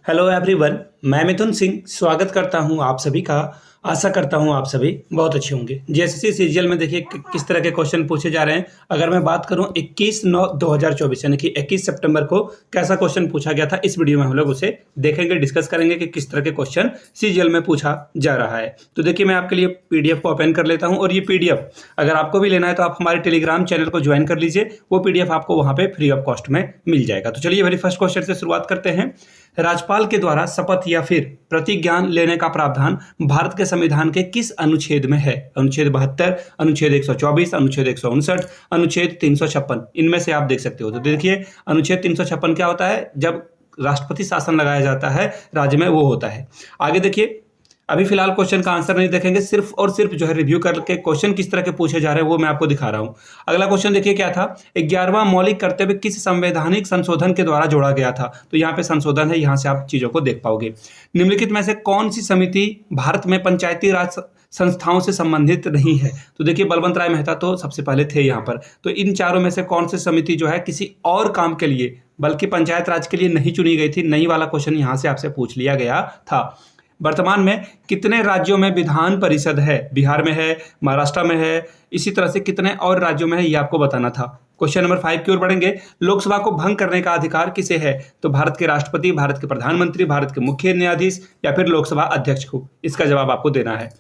Hello everyone, मैं मिथुन सिंह स्वागत करता हूं आप सभी का। आशा करता हूं आप सभी बहुत अच्छे होंगे। जीएसएससी सीजीएल में देखिए किस तरह के क्वेश्चन पूछे जा रहे हैं। अगर मैं बात करूं 21/9/2024 यानी कि 21 सितंबर को कैसा क्वेश्चन पूछा गया था, इस वीडियो में हम लोग उसे देखेंगे, डिस्कस करेंगे कि किस तरह के क्वेश्चन सीजीएल में पूछा जा रहा है। तो देखिए, मैं आपके लिए पीडीएफ को ओपन कर लेता हूँ और ये पीडीएफ अगर आपको भी लेना है तो आप हमारे टेलीग्राम चैनल को ज्वाइन कर लीजिए। वो पीडीएफ आपको वहाँ पे फ्री ऑफ कॉस्ट में मिल जाएगा। तो चलिए वेरी फर्स्ट क्वेश्चन से शुरुआत करते हैं। राज्यपाल के द्वारा शपथ या फिर प्रतिज्ञान लेने का प्रावधान भारत के संविधान के किस अनुच्छेद में है? अनुच्छेद 72, अनुच्छेद 124, अनुच्छेद 159, अनुच्छेद 356। इनमें से आप देख सकते हो। तो देखिए, अनुच्छेद 356 क्या होता है? जब राष्ट्रपति शासन लगाया जाता है राज्य में, वो होता है। आगे देखिए, अभी फिलहाल क्वेश्चन का आंसर नहीं देखेंगे, सिर्फ और सिर्फ जो है रिव्यू करके क्वेश्चन किस तरह के पूछे जा रहे हैं वो मैं आपको दिखा रहा हूं। अगला क्वेश्चन देखिए क्या था? 11वां मौलिक कर्तव्य किस संवैधानिक संशोधन के द्वारा जोड़ा गया था? तो यहाँ पे संशोधन है, यहाँ से आप चीजों को देख पाओगे। निम्नलिखित में से कौन सी समिति भारत में पंचायती राज संस्थाओं से संबंधित नहीं है? तो देखिए, बलवंत राय मेहता तो सबसे पहले थे यहाँ पर। तो इन चारों में से कौन सी समिति जो है किसी और काम के लिए, बल्कि पंचायत राज के लिए नहीं चुनी गई थी? नहीं वाला क्वेश्चन यहाँ से आपसे पूछ लिया गया था। वर्तमान में कितने राज्यों में विधान परिषद है? बिहार में है, महाराष्ट्र में है, इसी तरह से कितने और राज्यों में है, ये आपको बताना था। क्वेश्चन नंबर 5 की ओर बढ़ेंगे। लोकसभा को भंग करने का अधिकार किसे है? तो भारत के राष्ट्रपति, भारत के प्रधानमंत्री, भारत के मुख्य न्यायाधीश या फिर लोकसभा अध्यक्ष को। इसका जवाब आपको देना है।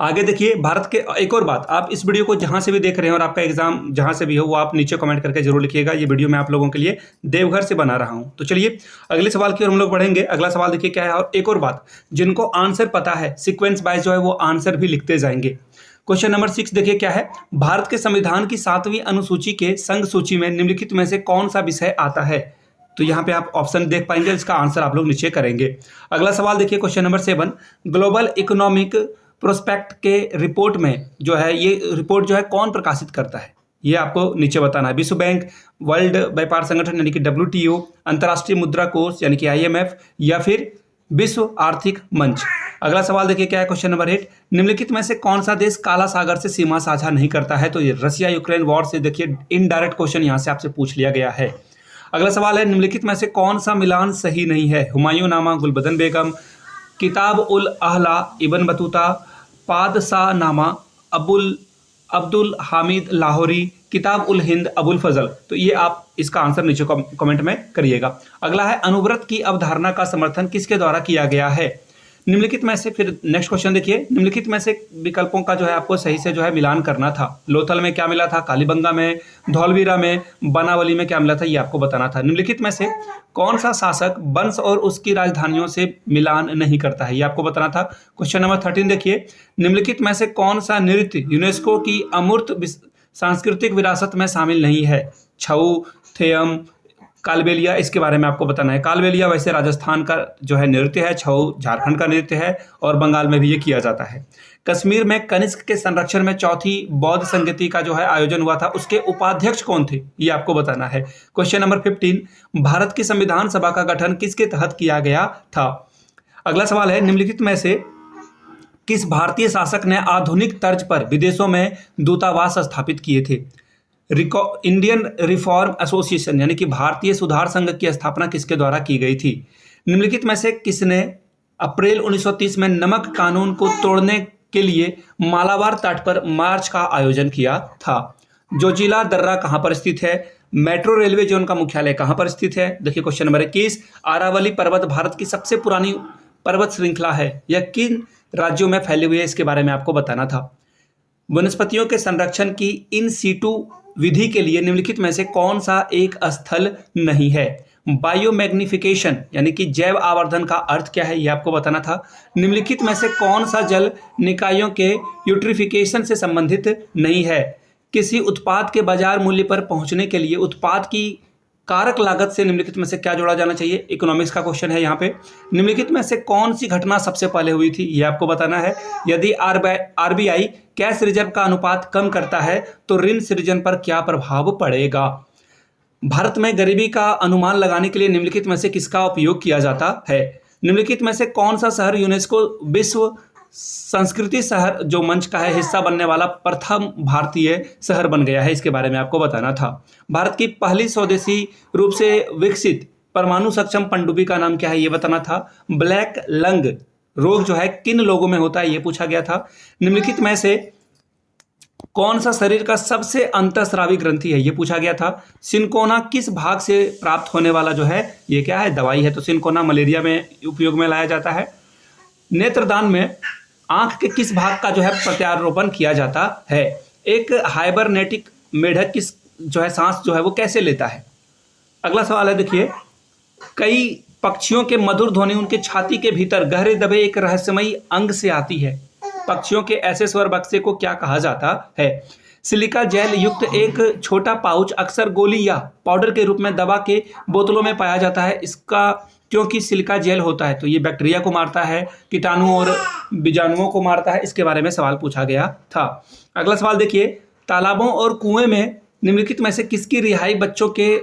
आगे देखिए, भारत के एक और बात, आप इस वीडियो को जहां से भी देख रहे हैं और आपका एग्जाम जहां से भी हो, वो आप नीचे कमेंट करके जरूर लिखिएगा। ये वीडियो मैं आप लोगों के लिए देवघर से बना रहा हूं। तो चलिए अगले सवाल की ओर हम लोग बढ़ेंगे। अगला सवाल देखिए क्या है। और एक और बात, जिनको आंसर पता है सीक्वेंस वाइज जो है वो आंसर भी लिखते जाएंगे। क्वेश्चन नंबर 6 देखिए क्या है। भारत के संविधान की 7वीं अनुसूची के संघ सूची में निम्नलिखित में से कौन सा विषय आता है? तो यहाँ पे आप ऑप्शन देख पाएंगे, इसका आंसर आप लोग नीचे करेंगे। अगला सवाल देखिए, question number 7, global economic prospect के रिपोर्ट में जो है, ये रिपोर्ट जो है कौन प्रकाशित करता है? ये आपको नीचे बताना है। विश्व बैंक, वर्ल्ड व्यापार संगठन यानी कि WTO, अंतर्राष्ट्रीय मुद्रा कोष यानी कि IMF या फिर विश्व आर्थिक मंच। अगला सवाल देखिए क्या है। क्वेश्चन नंबर 8, निम्नलिखित में से कौन सा देश काला सागर से सीमा साझा नहीं करता है? तो ये रशिया यूक्रेन वॉर से देखिए इनडायरेक्ट क्वेश्चन यहाँ से आपसे पूछ लिया गया है। अगला सवाल है, निम्नलिखित में से कौन सा मिलान सही नहीं है? हुमायूं नामा, गुलबदन बेगम, किताब उल अहला इब्न बतूता, पादशाह नामा अब्दुल हामिद लाहौरी, किताब उल हिंद अबुल फजल। तो ये आप इसका आंसर नीचे कमेंट में करिएगा। अगला है, अनुव्रत की अवधारणा का समर्थन किसके द्वारा किया गया है? निम्नलिखित में से, फिर नेक्स्ट क्वेश्चन देखिए, निम्नलिखित में से विकल्पों का जो है आपको सही से जो है मिलान करना था। लोथल में क्या मिला था? कालीबंगा में, धौलवीरा में, बनावली में क्या मिला था? ये आपको बताना था। निम्नलिखित में से कौन सा शासक वंश और उसकी राजधानियों से मिलान नहीं करता है? ये आपको बताना था। क्वेश्चन नंबर 13 देखिए, निम्नलिखित में से कौन सा नृत्य यूनेस्को की अमूर्त सांस्कृतिक विरासत में शामिल नहीं है? छऊ, थेयम, कालबेलिया, इसके बारे में आपको बताना है। कालबेलिया वैसे राजस्थान का जो है नृत्य है, छऊ झारखंड का नृत्य है और बंगाल में भी ये किया जाता है। कश्मीर में कनिष्क के संरक्षण में 4थी बौद्ध संगति का जो है आयोजन हुआ था, उसके उपाध्यक्ष कौन थे? ये आपको बताना है। क्वेश्चन नंबर 15, भारत की संविधान सभा का गठन किसके तहत किया गया था? अगला सवाल है, निम्नलिखित में से किस भारतीय शासक ने आधुनिक तर्ज पर विदेशों में दूतावास स्थापित किए थे? इंडियन रिफॉर्म एसोसिएशन यानी कि भारतीय सुधार संघ की स्थापना किसके द्वारा की गई थी? निम्नलिखित में से किसने अप्रैल 1930 में नमक कानून को तोड़ने के लिए मालाबार तट पर मार्च का आयोजन किया था? जोजिला दर्रा कहां पर स्थित है? मेट्रो रेलवे जोन का मुख्यालय कहां पर स्थित है? देखिए क्वेश्चन नंबर 21, अरावली पर्वत भारत की सबसे पुरानी पर्वत श्रृंखला है, यह किन राज्यों में फैली हुई है? इसके बारे में आपको बताना था। वनस्पतियों के संरक्षण की इन सीटू विधि के लिए निम्नलिखित में से कौन सा एक स्थल नहीं है? बायोमैग्निफिकेशन यानी कि जैव आवर्धन का अर्थ क्या है? ये आपको बताना था। निम्नलिखित में से कौन सा जल निकायों के यूट्रिफिकेशन से संबंधित नहीं है? किसी उत्पाद के बाजार मूल्य पर पहुंचने के लिए उत्पाद की कारक लागत से निम्नलिखित में से क्या जोड़ा जाना चाहिए? इकोनॉमिक्स का क्वेश्चन है यहाँ पे। निम्नलिखित में से कौन सी घटना सबसे पहले हुई थी? ये आपको बताना है। यदि RBI कैश रिजर्व का अनुपात कम करता है तो ऋण सृजन पर क्या प्रभाव पड़ेगा? भारत में गरीबी का अनुमान लगाने के लिए निम्नलिखित में से किसका उपयोग किया जाता है? निम्नलिखित में से कौन सा शहर यूनेस्को विश्व संस्कृति शहर जो मंच का है हिस्सा बनने वाला प्रथम भारतीय शहर बन गया है? इसके बारे में आपको बताना था। भारत की पहली स्वदेशी रूप से विकसित परमाणु सक्षम पनडुब्बी का नाम क्या है ये बताना था। ब्लैक लंग रोग जो है किन लोगों में होता है ये पूछा गया था। निम्नलिखित में से कौन सा शरीर का सबसे अंतःस्रावी ग्रंथि है ये पूछा गया था। सिनकोना किस भाग से प्राप्त होने वाला जो है ये क्या है, दवाई है। तो सिनकोना मलेरिया में उपयोग में लाया जाता है। नेत्रदान में आंख के किस भाग का जो है प्रत्यारोपण किया जाता है। एक हाइबरनेटिक मेढक किस जो है सांस जो है वो कैसे लेता है। अगला सवाल है देखिए, कई पक्षियों के मधुर ध्वनि उनके छाती के भीतर गहरे दबे एक रहस्यमयी अंग से आती है। पक्षियों के ऐसे स्वर बक्से को क्या कहा जाता है। सिलिका जेल युक्त एक छोटा पाउच अक्सर गोली या पाउडर के रूप में दबा के बोतलों में पाया जाता है। इसका क्योंकि सिलिका जेल होता है तो ये बैक्टीरिया को मारता है, कीटाणुओं और बीजाणुओं को मारता है। इसके बारे में सवाल पूछा गया था। अगला सवाल देखिए, तालाबों और कुएं में निम्नलिखित में से किसकी रिहाई बच्चों के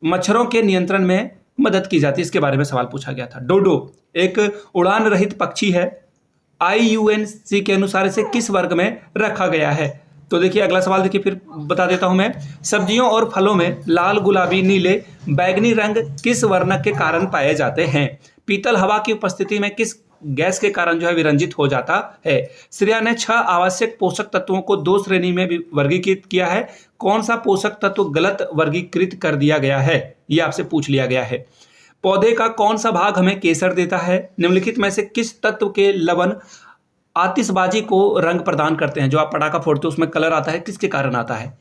मच्छरों के नियंत्रण में मदद की जाती है। इसके बारे में सवाल पूछा गया था। डोडो एक उड़ान रहित पक्षी है। IUCN के अनुसार इसे किस वर्ग में रखा गया है। तो देखिए अगला सवाल देखिए, फिर बता देता हूं मैं। सब्जियों और फलों में लाल, गुलाबी, नीले, बैगनी रंग किस वर्णक के कारण पाए जाते हैं। पीतल हवा की उपस्थिति में किस गैस के कारण जो है विरंजित हो जाता है। श्रेया ने 6 आवश्यक पोषक तत्वों को 2 श्रेणी में वर्गीकृत किया है। कौन सा पोषक तत्व गलत वर्गीकृत कर दिया गया है ये आपसे पूछ लिया गया है। पौधे का कौन सा भाग हमें केसर देता है। निम्नलिखित में से किस तत्व के लवण आतिशबाजी को रंग प्रदान करते हैं। जो आप पटाखा फोड़ते हो उसमें कलर आता है, किसके कारण आता है।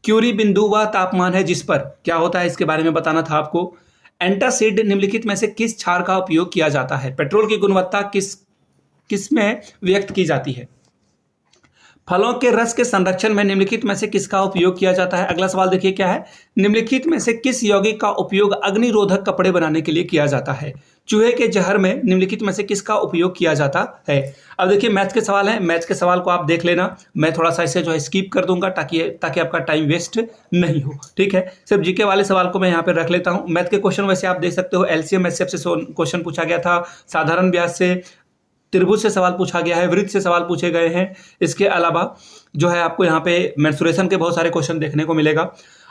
क्यूरी बिंदु वह तापमान है जिस पर क्या होता है, इसके बारे में बताना था आपको। एंटासिड निम्नलिखित में से किस क्षार का उपयोग किया जाता है। पेट्रोल की गुणवत्ता किस में व्यक्त की जाती है। फलों के रस के संरक्षण में निम्नलिखित में से किसका उपयोग किया जाता है। अगला सवाल देखिए क्या है, निम्नलिखित में से किस यौगिक का उपयोग अग्निरोधक कपड़े बनाने के लिए किया जाता है। चूहे के जहर में निम्नलिखित में से किसका उपयोग किया जाता है। अब देखिए मैथ्स के सवाल हैं, मैथ्स के सवाल को आप देख लेना। मैं थोड़ा सा इसे जो है स्किप कर दूंगा ताकि आपका टाइम वेस्ट नहीं हो, ठीक है। सिर्फ जीके वाले सवाल को मैं यहाँ पे रख लेता हूँ। मैथ के क्वेश्चन वैसे आप देख सकते हो। एलसीएम एचसीएफ से क्वेश्चन पूछा गया था, साधारण ब्याज से, त्रिभुज से सवाल पूछा गया है, वृत्त से सवाल पूछे गए हैं। इसके अलावा जो है आपको यहाँ पे मेंसुरेशन के बहुत सारे क्वेश्चन देखने को मिलेगा।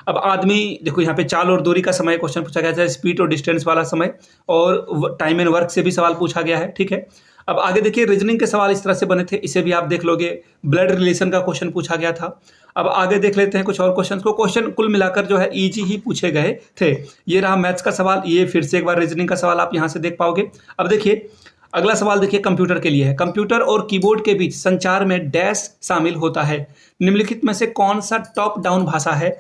अब आदमी देखो यहाँ पे चाल और दूरी का समय क्वेश्चन पूछा गया था, स्पीड और डिस्टेंस वाला समय, और टाइम एंड वर्क से भी सवाल पूछा गया है, ठीक है। अब आगे देखिए रीजनिंग के सवाल इस तरह से बने थे, इसे भी आप देख लोगे। ब्लड रिलेशन का क्वेश्चन पूछा गया था। अब आगे देख लेते हैं कुछ और क्वेश्चन को। क्वेश्चन कुल मिलाकर जो है इजी ही पूछे गए थे। ये रहा मैथ्स का सवाल, ये फिर से एक बार रीजनिंग का सवाल आप यहाँ से देख पाओगे। अब देखिए अगला सवाल देखिए कंप्यूटर के लिए है। कंप्यूटर और कीबोर्ड के बीच संचार में डैश शामिल होता है। निम्नलिखित में से कौन सा टॉप डाउन भाषा है।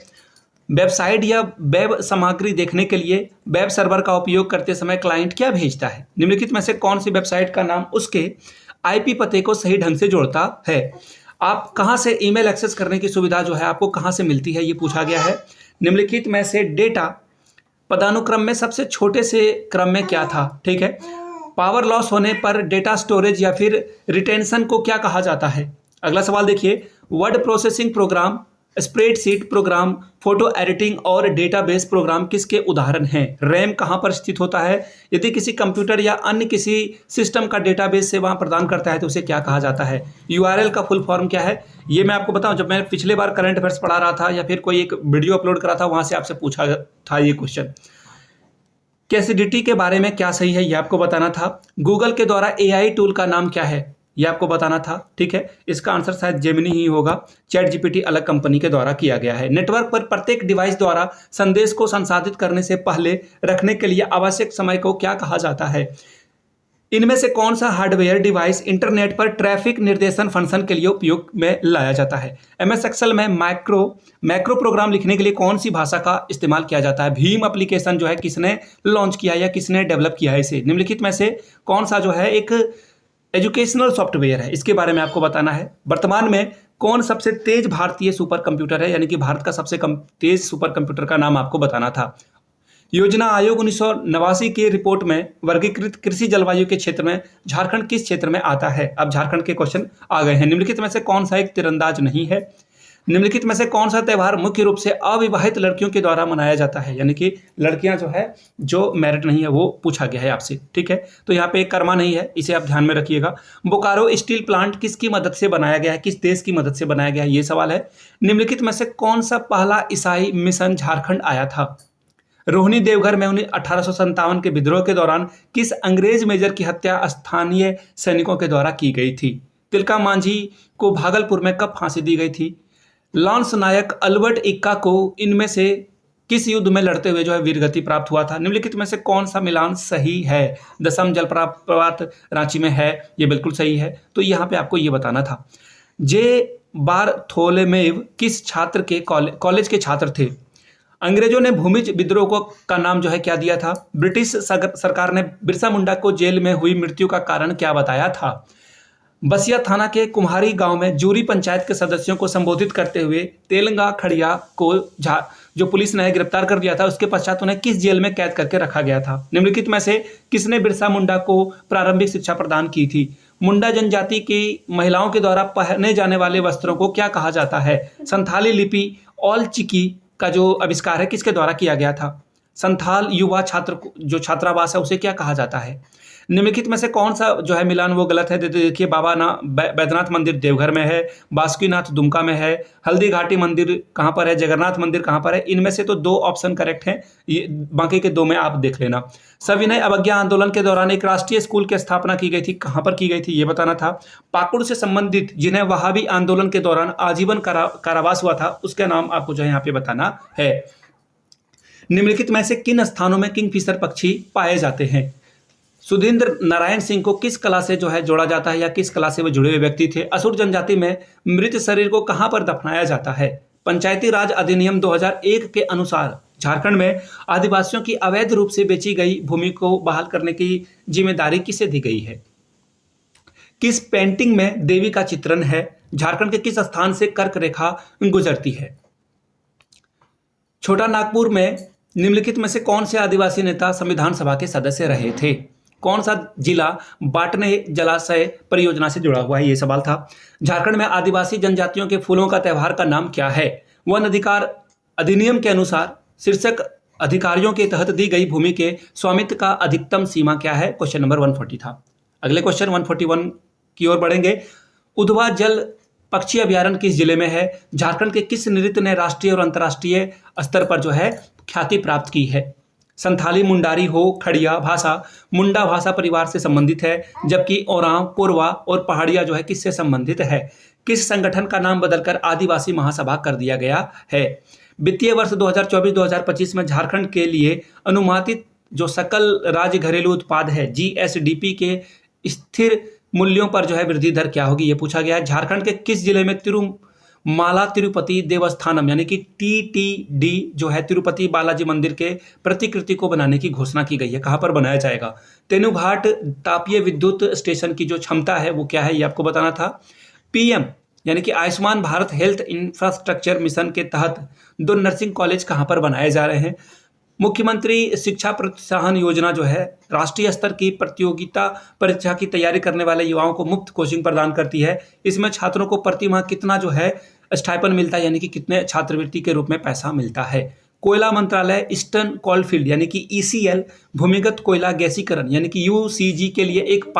वेबसाइट या वेब सामग्री देखने के लिए वेब सर्वर का उपयोग करते समय क्लाइंट क्या भेजता है। निम्नलिखित में से कौन सी वेबसाइट का नाम उसके IP पते को सही ढंग से जोड़ता है। आप कहाँ से ईमेल एक्सेस करने की सुविधा जो है आपको कहाँ से मिलती है ये पूछा गया है। निम्नलिखित में से डेटा पदानुक्रम में सबसे छोटे से क्रम में क्या था, ठीक है। पावर लॉस होने पर डेटा स्टोरेज या फिर रिटेंशन को क्या कहा जाता है। अगला सवाल देखिए, word processing program, spreadsheet programme, photo editing और डेटाबेस प्रोग्राम किसके उदाहरण हैं। रैम कहाँ पर स्थित होता है। यदि किसी कंप्यूटर या अन्य किसी सिस्टम का डेटाबेस सेवा प्रदान करता है तो उसे क्या कहा जाता है। URL का फुल फॉर्म क्या है ये मैं आपको बताऊं, जब मैं पिछले बार करंट अफेयर्स पढ़ा रहा था या फिर कोई एक वीडियो अपलोड करा था वहां से आपसे पूछा था ये क्वेश्चन। कैसिडिटी के बारे में क्या सही है ये आपको बताना था। गूगल के द्वारा AI टूल का नाम क्या है ये आपको बताना था, ठीक है। इसका आंसर शायद जेमिनी ही होगा। चैट GPT अलग कंपनी के द्वारा किया गया है। नेटवर्क पर प्रत्येक डिवाइस द्वारा संदेश को संसाधित करने से पहले रखने के लिए आवश्यक समय को क्या कहा जाता है। इनमें से कौन सा हार्डवेयर डिवाइस इंटरनेट पर ट्रैफिक निर्देशन फंक्शन के लिए उपयोग में लाया जाता है। MS एक्सेल में मैक्रो प्रोग्राम लिखने के लिए कौन सी भाषा का इस्तेमाल किया जाता है। भीम एप्लीकेशन जो है किसने लॉन्च किया या किसने डेवलप किया है इसे। निम्नलिखित में से कौन सा जो है एक एजुकेशनल सॉफ्टवेयर है, इसके बारे में आपको बताना है। वर्तमान में कौन सबसे तेज भारतीय सुपर कंप्यूटर है, यानी कि भारत का सबसे तेज सुपर कंप्यूटर का नाम आपको बताना था। योजना आयोग 1989 की रिपोर्ट में वर्गीकृत कृषि जलवायु के क्षेत्र में झारखंड किस क्षेत्र में आता है। अब झारखंड के क्वेश्चन आ गए हैं। निम्नलिखित में से कौन सा एक तीरंदाज नहीं है। निम्नलिखित में से कौन सा त्यौहार मुख्य रूप से अविवाहित लड़कियों के द्वारा मनाया जाता है, यानी कि लड़कियां जो है जो मैरिड नहीं है वो पूछा गया है आपसे, ठीक है। तो यहाँ पे कर्मा नहीं है, इसे आप ध्यान में रखिएगा। बोकारो स्टील प्लांट किसकी मदद से बनाया गया है, किस देश की मदद से बनाया गया है, ये सवाल है। निम्नलिखित में से कौन सा पहला ईसाई मिशन झारखंड आया था। रोहिणी देवघर में 1857 के विद्रोह के दौरान किस अंग्रेज मेजर की हत्या स्थानीय सैनिकों के द्वारा की गई थी? तिलका मांझी को भागलपुर में कब फांसी दी गई थी? लांस नायक अल्बर्ट इक्का को इनमें से किस युद्ध में लड़ते हुए जो है वीरगति प्राप्त हुआ था? निम्नलिखित में से कौन सा मिलान सही है? दसम जलप्रपात रांची में है, ये बिल्कुल सही है। तो यहाँ पे आपको ये बताना था। जे बारथोलोमेव किस छात्र के कॉलेज के छात्र थे? अंग्रेजों ने भूमिज विद्रोह को का नाम जो है क्या दिया था? ब्रिटिश सरकार ने बिरसा मुंडा को जेल में हुई मृत्यु का कारण क्या बताया था? बसिया थाना के कुम्हारी गांव में जूरी पंचायत के सदस्यों को संबोधित करते हुए तेलंगा खड़िया को जो पुलिस ने गिरफ्तार कर दिया था, उसके पश्चात उन्हें किस जेल में कैद करके रखा गया था? निम्नलिखित में से किसने बिरसा मुंडा को प्रारंभिक शिक्षा प्रदान की थी? मुंडा जनजाति की महिलाओं के द्वारा पहने जाने वाले वस्त्रों को क्या कहा जाता है? संथाली लिपि ऑल चिकी का जो आविष्कार है किसके द्वारा किया गया था? संथाल युवा छात्र जो छात्रावास है उसे क्या कहा जाता है? निम्नलिखित में से कौन सा जो है मिलान वो गलत है? देखिए, बाबा ना बैद्यनाथ मंदिर देवघर में है, बासुकीनाथ दुमका में है, हल्दी घाटी मंदिर कहाँ पर है, जगन्नाथ मंदिर कहाँ पर है? इनमें से तो 2 ऑप्शन करेक्ट हैं, ये बाकी के 2 में आप देख लेना। सविनय अवज्ञा आंदोलन के दौरान एक राष्ट्रीय स्कूल की स्थापना की गई थी, कहाँ पर की गई थी ये बताना था। पाकुड़ से संबंधित जिन्हें वहाबी आंदोलन के दौरान आजीवन कारावास हुआ था, उसका नाम आपको जो है यहाँ पे बताना है। निम्नलिखित में से किन स्थानों में किंगफिशर पक्षी पाए जाते हैं? सुधींद्र नारायण सिंह को किस कला से जो है जोड़ा जाता है या किस कला से वो जुड़े हुए व्यक्ति थे? असुर जनजाति में मृत शरीर को कहां पर दफनाया जाता है? पंचायती राज अधिनियम 2001 के अनुसार झारखंड में आदिवासियों की अवैध रूप से बेची गई भूमि को बहाल करने की जिम्मेदारी किसे दी गई है? किस पेंटिंग में देवी का चित्रण है? झारखंड के किस स्थान से कर्क रेखा गुजरती है? छोटा नागपुर में निम्नलिखित में से कौन से आदिवासी नेता संविधान सभा के सदस्य रहे थे? कौन सा जिला बाटने जलाशय परियोजना से जुड़ा हुआ है? ये सवाल था। झारखंड में आदिवासी जनजातियों के फूलों का त्योहार का नाम क्या है? वन अधिकार अधिनियम के अनुसार शीर्षक अधिकारियों के तहत दी गई भूमि के स्वामित्व का अधिकतम सीमा क्या है? क्वेश्चन नंबर 140 था। अगले क्वेश्चन 141 की ओर बढ़ेंगे। उधवा जल पक्षी अभ्यारण्य किस जिले में है? झारखंड के किस नृत्य ने राष्ट्रीय और अंतर्राष्ट्रीय स्तर पर जो है ख्याति प्राप्त की है? संथाली मुंडारी हो खड़िया भाषा मुंडा भाषा परिवार से संबंधित है, जबकि ओरांव कोरवा और पहाड़िया जो है किससे संबंधित है? किस संगठन का नाम बदलकर आदिवासी महासभा कर दिया गया है? वित्तीय वर्ष 2024-2025 में झारखंड के लिए अनुमानित जो सकल राज्य घरेलू उत्पाद है जीएसडीपी के स्थिर मूल्यों पर जो है वृद्धि दर क्या होगी, ये पूछा गया है। झारखंड के किस जिले में तिरुमाला तिरुपति देवस्थानम यानी कि टीटीडी जो है तिरुपति बालाजी मंदिर के प्रतिकृति को बनाने की घोषणा की गई है? कहां पर बनाया जाएगा? तेनुघाट तापीय विद्युत स्टेशन की जो क्षमता है वो क्या है, ये आपको बताना था। पीएम यानी कि Ayushman Bharat health infrastructure mission के तहत 2 नर्सिंग कॉलेज कहां पर बनाए जा रहे हैं? मुख्यमंत्री शिक्षा प्रोत्साहन योजना जो है राष्ट्रीय स्तर की प्रतियोगिता परीक्षा की तैयारी करने वाले युवाओं को मुफ्त कोचिंग प्रदान करती है। इसमें छात्रों को प्रति माह कितना जो है स्टाइपेंड मिलता है, यानी कि कितने छात्रवृत्ति के रूप में पैसा मिलता है? कोयला मंत्रालय ईस्टर्न कोलफील्ड यानी कि ईसीएल भूमिगत कोयला गैसीकरण यानी कि यूसीजी के लिए एक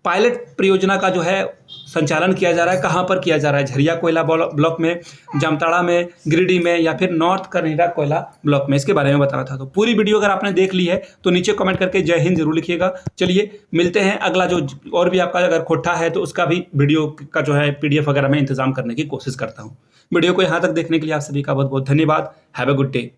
पायलट परियोजना का जो है संचालन किया जा रहा है। कहां पर किया जा रहा है? झरिया कोयला ब्लॉक में, जामताड़ा में, गिरिडीह में या फिर नॉर्थ करनीरा कोयला ब्लॉक में? इसके बारे में बताना था। तो पूरी वीडियो अगर आपने देख ली है तो नीचे कमेंट करके जय हिंद जरूर लिखिएगा। चलिए मिलते हैं अगला, जो और भी आपका अगर खोटा है तो उसका भी वीडियो का जो है पीडीएफ वगैरह में इंतजाम करने की कोशिश करता हूँ। वीडियो को यहाँ तक देखने के लिए आप सभी का बहुत बहुत धन्यवाद। Have a good day.